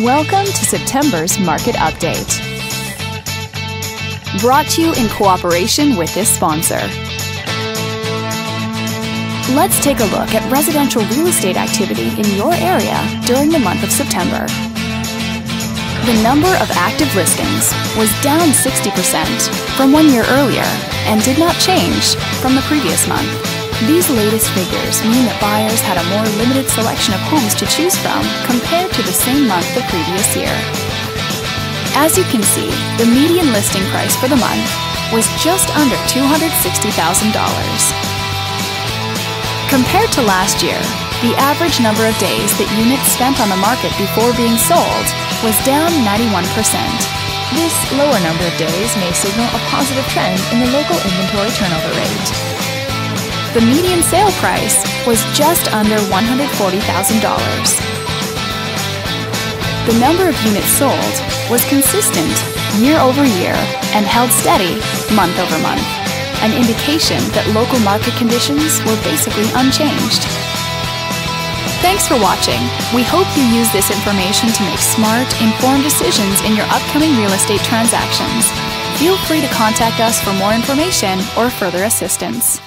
Welcome to September's Market Update. Brought to you in cooperation with this sponsor. Let's take a look at residential real estate activity in your area during the month of September. The number of active listings was down 60% from 1 year earlier and did not change from the previous month. These latest figures mean that buyers had a more limited selection of homes to choose from compared to the same month the previous year. As you can see, the median listing price for the month was just under $260,000. Compared to last year, the average number of days that units spent on the market before being sold was down 91%. This lower number of days may signal a positive trend in the local inventory turnover rate. The median sale price was just under $140,000. The number of units sold was consistent year over year and held steady month over month, an indication that local market conditions were basically unchanged. Thanks for watching. We hope you use this information to make smart, informed decisions in your upcoming real estate transactions. Feel free to contact us for more information or further assistance.